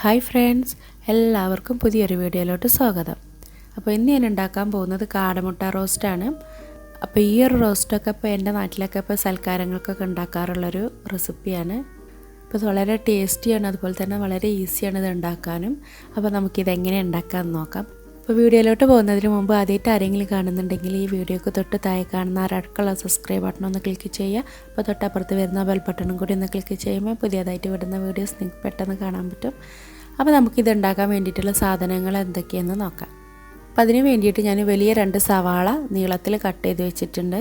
Hi friends, എല്ലാവർക്കും പുതിയൊരു വീഡിയോയിലോട്ട് സ്വാഗതം. അപ്പോൾ ഇന്ന് ഞാൻ ഉണ്ടാക്കാൻ പോകുന്നത് കാടമുട്ട റോസ്റ്റാണ്. അപ്പോൾ ഈ ഒരു റോസ്റ്റൊക്കെ ഇപ്പോൾ എൻ്റെ നാട്ടിലൊക്കെ ഇപ്പോൾ സൽക്കാരങ്ങൾക്കൊക്കെ ഉണ്ടാക്കാറുള്ളൊരു റെസിപ്പിയാണ്. അപ്പോൾ ഇത് വളരെ ടേസ്റ്റിയാണ്, അതുപോലെ തന്നെ വളരെ ഈസിയാണ് ഇത് ഉണ്ടാക്കാനും. അപ്പോൾ നമുക്കിത് എങ്ങനെ ഉണ്ടാക്കാമെന്ന് നോക്കാം. അപ്പോൾ വീഡിയോയിലോട്ട് പോകുന്നതിന് മുമ്പ് ആദ്യമായിട്ട് ആരെങ്കിലും കാണുന്നുണ്ടെങ്കിൽ ഈ വീഡിയോക്ക് തൊട്ട് താഴെ കാണുന്ന അടുക്കള സബ്സ്ക്രൈബ് ബട്ടൺ ഒന്ന് ക്ലിക്ക് ചെയ്യുക. അപ്പോൾ തൊട്ടപ്പുറത്ത് വരുന്ന ബെൽ ബട്ടണും കൂടി ഒന്ന് ക്ലിക്ക് ചെയ്യുമ്പോൾ പുതിയതായിട്ട് വിടുന്ന വീഡിയോസ് നിങ്ങൾക്ക് പെട്ടെന്ന് കാണാൻ പറ്റും. അപ്പോൾ നമുക്കിത് ഉണ്ടാക്കാൻ വേണ്ടിയിട്ടുള്ള സാധനങ്ങൾ എന്തൊക്കെയെന്ന് നോക്കാം. അപ്പോൾ അതിന് വേണ്ടിയിട്ട് ഞാൻ വലിയ 2 സവാള നീളത്തിൽ കട്ട് ചെയ്ത് വെച്ചിട്ടുണ്ട്.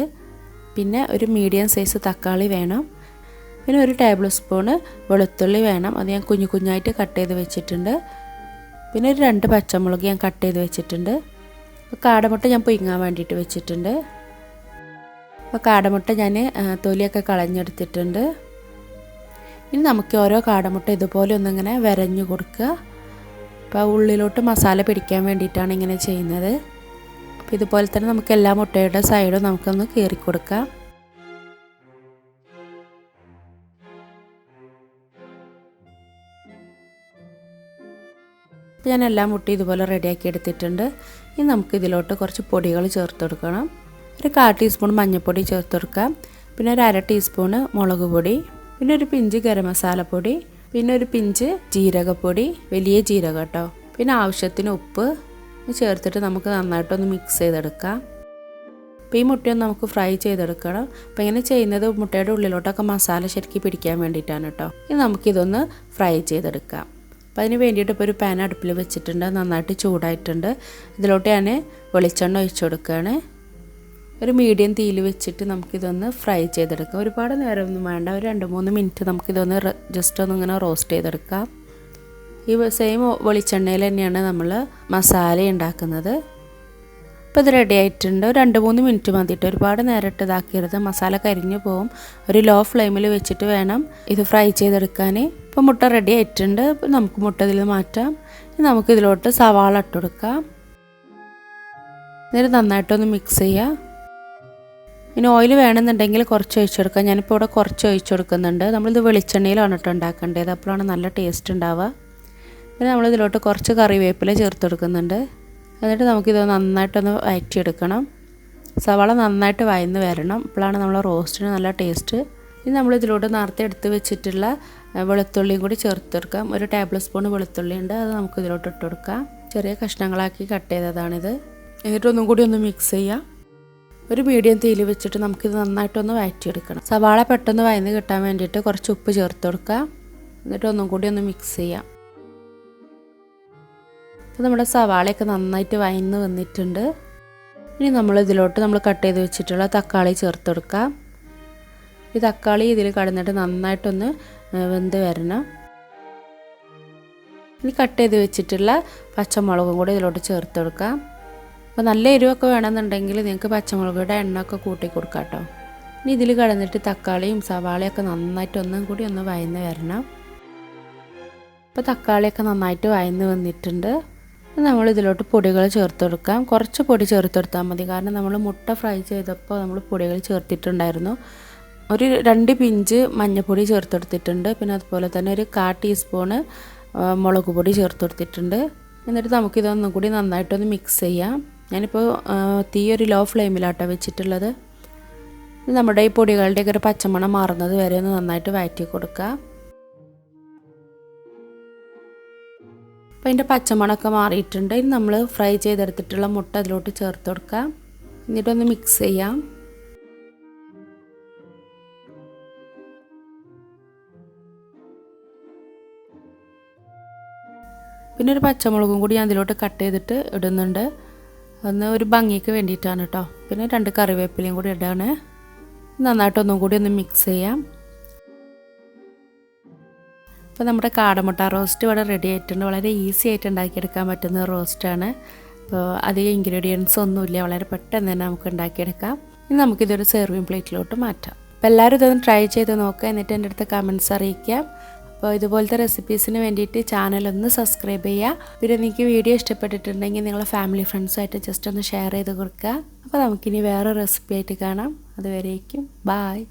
പിന്നെ ഒരു മീഡിയം സൈസ് തക്കാളി വേണം. പിന്നെ ഒരു ടേബിൾ സ്പൂണ് വെളുത്തുള്ളി വേണം, അത് ഞാൻ കുഞ്ഞു കുഞ്ഞായിട്ട് കട്ട് ചെയ്ത് വെച്ചിട്ടുണ്ട്. പിന്നെ ഒരു 2 പച്ചമുളക് ഞാൻ കട്ട് ചെയ്ത് വെച്ചിട്ടുണ്ട്. അപ്പോൾ കാടമുട്ട ഞാൻ പുഴുങ്ങാൻ വേണ്ടിയിട്ട് വെച്ചിട്ടുണ്ട്. അപ്പോൾ കാടമുട്ട ഞാൻ തൊലിയൊക്കെ കളഞ്ഞെടുത്തിട്ടുണ്ട്. ഇനി നമുക്ക് ഓരോ കാടമുട്ട ഇതുപോലെ ഒന്നിങ്ങനെ വരഞ്ഞു കൊടുക്കുക. അപ്പോൾ ഉള്ളിലോട്ട് മസാല പിടിക്കാൻ വേണ്ടിയിട്ടാണ് ഇങ്ങനെ ചെയ്യുന്നത്. അപ്പോൾ ഇതുപോലെ തന്നെ നമുക്ക് എല്ലാ മുട്ടയുടെ സൈഡും നമുക്കൊന്ന് കീറി കൊടുക്കാം. ഞാൻ എല്ലാ മുട്ടയും ഇതുപോലെ റെഡിയാക്കി എടുത്തിട്ടുണ്ട്. ഇനി നമുക്ക് ഇതിലോട്ട് കുറച്ച് പൊടികൾ ചേർത്ത് കൊടുക്കണം. ഒരു 1/4 ടീസ്പൂൺ മഞ്ഞൾപ്പൊടി ചേർത്ത് കൊടുക്കാം. പിന്നെ ഒരു 1/2 ടീസ്പൂണ് മുളക് പൊടി, പിന്നെ ഒരു പിഞ്ച് ഗരം മസാലപ്പൊടി, പിന്നെ ഒരു പിഞ്ച് ജീരകപ്പൊടി, വലിയ ജീരകം കേട്ടോ. പിന്നെ ആവശ്യത്തിന് ഉപ്പ് ചേർത്തിട്ട് നമുക്ക് നന്നായിട്ടൊന്ന് മിക്സ് ചെയ്തെടുക്കാം. അപ്പോൾ ഈ മുട്ടയൊന്ന് നമുക്ക് ഫ്രൈ ചെയ്തെടുക്കണം. അപ്പോൾ ഇങ്ങനെ ചെയ്യുന്നത് മുട്ടയുടെ ഉള്ളിലോട്ടൊക്കെ മസാല ശരിക്കും പിടിക്കാൻ വേണ്ടിയിട്ടാണ് കേട്ടോ. ഇനി നമുക്കിതൊന്ന് ഫ്രൈ ചെയ്തെടുക്കാം. അപ്പോൾ അതിന് വേണ്ടിയിട്ട് ഇപ്പോൾ ഒരു പാൻ അടുപ്പിൽ വെച്ചിട്ടുണ്ട്, നന്നായിട്ട് ചൂടായിട്ടുണ്ട്. ഇതിലോട്ട് ഞാൻ വെളിച്ചെണ്ണ ഒഴിച്ചു കൊടുക്കുകയാണ്. ഒരു മീഡിയം തീയിൽ വെച്ചിട്ട് നമുക്കിതൊന്ന് ഫ്രൈ ചെയ്തെടുക്കാം. ഒരുപാട് നേരമൊന്നും വേണ്ട, ഒരു 2-3 മിനിറ്റ് നമുക്കിതൊന്ന് ജസ്റ്റ് ഒന്ന് ഇങ്ങനെ റോസ്റ്റ് ചെയ്തെടുക്കാം. ഈ സെയിം വെളിച്ചെണ്ണയിൽ തന്നെയാണ് നമ്മൾ മസാല ഉണ്ടാക്കുന്നത്. ഇപ്പോൾ ഇത് റെഡി ആയിട്ടുണ്ട്. ഒരു 2-3 മിനിറ്റ് മതിയിട്ട്, ഒരുപാട് നേരം ഇട്ട് ഇതാക്കരുത്, മസാല കരിഞ്ഞു പോകും. ഒരു ലോ ഫ്ലെയിമിൽ വെച്ചിട്ട് വേണം ഇത് ഫ്രൈ ചെയ്തെടുക്കാൻ. ഇപ്പോൾ മുട്ട റെഡി ആയിട്ടുണ്ട്. ഇപ്പോൾ നമുക്ക് മുട്ട ഇതിൽ മാറ്റാം. നമുക്കിതിലോട്ട് സവാള ഇട്ട് കൊടുക്കാം. എന്നിട്ട് നന്നായിട്ടൊന്ന് മിക്സ് ചെയ്യാം. ഇനി ഓയിൽ വേണമെന്നുണ്ടെങ്കിൽ കുറച്ച് ഒഴിച്ചു കൊടുക്കാം. ഞാനിപ്പോൾ ഇവിടെ കുറച്ച് ഒഴിച്ചു കൊടുക്കുന്നുണ്ട്. നമ്മളിത് വെളിച്ചെണ്ണയിലാണ് കേട്ടോ ഉണ്ടാക്കേണ്ടത്, അപ്പോഴാണ് നല്ല ടേസ്റ്റ് ഉണ്ടാവുക. പിന്നെ നമ്മളിതിലോട്ട് കുറച്ച് കറിവേപ്പില ചേർത്ത് കൊടുക്കുന്നുണ്ട്. എന്നിട്ട് നമുക്കിത് നന്നായിട്ടൊന്ന് വഴറ്റിയെടുക്കണം. സവാള നന്നായിട്ട് വഴന്ന് വരണം, അപ്പോഴാണ് നമ്മളെ റോസ്റ്റിന് നല്ല ടേസ്റ്റ്. ഇനി നമ്മളിതിലോട്ട് നേരത്തെ എടുത്ത് വെച്ചിട്ടുള്ള വെളുത്തുള്ളിയും കൂടി ചേർത്ത് കൊടുക്കാം. ഒരു ടേബിൾ സ്പൂൺ വെളുത്തുള്ളി ഉണ്ട്, അത് നമുക്ക് ഇതിലോട്ട് ഇട്ട് കൊടുക്കാം. ചെറിയ കഷ്ണങ്ങളാക്കി കട്ട് ചെയ്തതാണിത്. എന്നിട്ടൊന്നും കൂടി ഒന്ന് മിക്സ് ചെയ്യാം. ഒരു മീഡിയം തീയിൽ വെച്ചിട്ട് നമുക്കിത് നന്നായിട്ടൊന്ന് വഴറ്റിയെടുക്കണം. സവാള പെട്ടെന്ന് വഴന്ന് കിട്ടാൻ വേണ്ടിയിട്ട് കുറച്ച് ഉപ്പ് ചേർത്ത് കൊടുക്കാം. എന്നിട്ട് ഒന്നും കൂടി ഒന്ന് മിക്സ് ചെയ്യാം. അപ്പോൾ നമ്മുടെ സവാളയൊക്കെ നന്നായിട്ട് വഴന്ന് വന്നിട്ടുണ്ട്. ഇനി നമ്മളിതിലോട്ട് നമ്മൾ കട്ട് ചെയ്ത് വെച്ചിട്ടുള്ള തക്കാളി ചേർത്ത് കൊടുക്കാം. ഈ തക്കാളി ഇതിൽ കടന്നിട്ട് നന്നായിട്ടൊന്ന് വെന്ത് വരണം. ഇനി കട്ട് ചെയ്ത് വെച്ചിട്ടുള്ള പച്ചമുളകും കൂടി ഇതിലോട്ട് ചേർത്ത് കൊടുക്കാം. അപ്പോൾ നല്ല എരിവൊക്കെ വേണമെന്നുണ്ടെങ്കിൽ നിങ്ങൾക്ക് പച്ചമുളകുടെ എണ്ണയൊക്കെ കൂട്ടി കൊടുക്കാം കേട്ടോ. ഇനി ഇതിൽ കടന്നിട്ട് തക്കാളിയും സവാളയൊക്കെ നന്നായിട്ട് ഒന്നും കൂടി ഒന്ന് വഴന്ന് വരണം. അപ്പോൾ തക്കാളിയൊക്കെ നന്നായിട്ട് വഴന്ന് വന്നിട്ടുണ്ട്. നമ്മൾ ഇതിലോട്ട് പൊടികൾ ചേർത്ത് കൊടുക്കാം. കുറച്ച് പൊടി ചേർത്ത് കൊടുത്താൽ മതി, കാരണം നമ്മൾ മുട്ട ഫ്രൈ ചെയ്തപ്പോൾ നമ്മൾ പൊടികൾ ചേർത്തിട്ടുണ്ടായിരുന്നു. ഒരു 2 പിഞ്ച് മഞ്ഞൾപ്പൊടി ചേർത്ത് കൊടുത്തിട്ടുണ്ട്. പിന്നെ അതുപോലെ തന്നെ ഒരു 1/4 ടീസ്പൂണ് മുളക് പൊടി ചേർത്ത് കൊടുത്തിട്ടുണ്ട്. എന്നിട്ട് നമുക്കിതൊന്നും കൂടി നന്നായിട്ടൊന്ന് മിക്സ് ചെയ്യാം. ഞാനിപ്പോൾ തീ ഒരു ലോ ഫ്ലെയിമിലാട്ടോ വെച്ചിട്ടുള്ളത്. നമ്മുടെ ഈ പൊടികളുടെയൊക്കെ ഒരു പച്ചമണം മാറുന്നത് വരെ ഒന്ന് നന്നായിട്ട് വഴറ്റി കൊടുക്കുക. അപ്പോൾ അതിൻ്റെ പച്ചമണമൊക്കെ മാറിയിട്ടുണ്ട്. ഇനി നമ്മൾ ഫ്രൈ ചെയ്തെടുത്തിട്ടുള്ള മുട്ട അതിലോട്ട് ചേർത്ത് കൊടുക്കാം. എന്നിട്ടൊന്ന് മിക്സ് ചെയ്യാം. പിന്നെ ഒരു പച്ചമുളകും കൂടി ഞാൻ അതിലോട്ട് കട്ട് ചെയ്തിട്ട് ഇടുന്നുണ്ട്, ഒന്ന് ഒരു ഭംഗിക്ക് വേണ്ടിയിട്ടാണ് കേട്ടോ. പിന്നെ 2 കറിവേപ്പിലയും കൂടി ഇടാണ്. നന്നായിട്ടൊന്നും കൂടി ഒന്ന് മിക്സ് ചെയ്യാം. അപ്പോൾ നമ്മുടെ കാടമുട്ട റോസ്റ്റ് ഇവിടെ റെഡി ആയിട്ടുണ്ട്. വളരെ ഈസി ആയിട്ട് ഉണ്ടാക്കിയെടുക്കാൻ പറ്റുന്ന റോസ്റ്റാണ്. അപ്പോൾ അധികം ഇൻഗ്രീഡിയൻസ് ഒന്നുമില്ല, വളരെ പെട്ടെന്ന് തന്നെ നമുക്ക് ഉണ്ടാക്കിയെടുക്കാം. ഇനി നമുക്കിതൊരു സെർവിങ് പ്ലേറ്റിലോട്ട് മാറ്റാം. അപ്പോൾ എല്ലാവരും ഇതൊന്ന് ട്രൈ ചെയ്ത് നോക്കുക, എന്നിട്ട് എൻ്റെ അടുത്ത് കമൻറ്റ്സ് അറിയിക്കാം. അപ്പോൾ ഇതുപോലത്തെ റെസിപ്പീസിന് വേണ്ടിയിട്ട് ചാനലൊന്ന് സബ്സ്ക്രൈബ് ചെയ്യുക. പിന്നെ നിങ്ങൾക്ക് വീഡിയോ ഇഷ്ടപ്പെട്ടിട്ടുണ്ടെങ്കിൽ നിങ്ങളുടെ ഫാമിലി ഫ്രണ്ട്സുമായിട്ട് ജസ്റ്റ് ഒന്ന് ഷെയർ ചെയ്ത് കൊടുക്കുക. അപ്പോൾ നമുക്കിനി വേറെ റെസിപ്പി ആയിട്ട് കാണാം. അതുവരേക്കും ബായ്.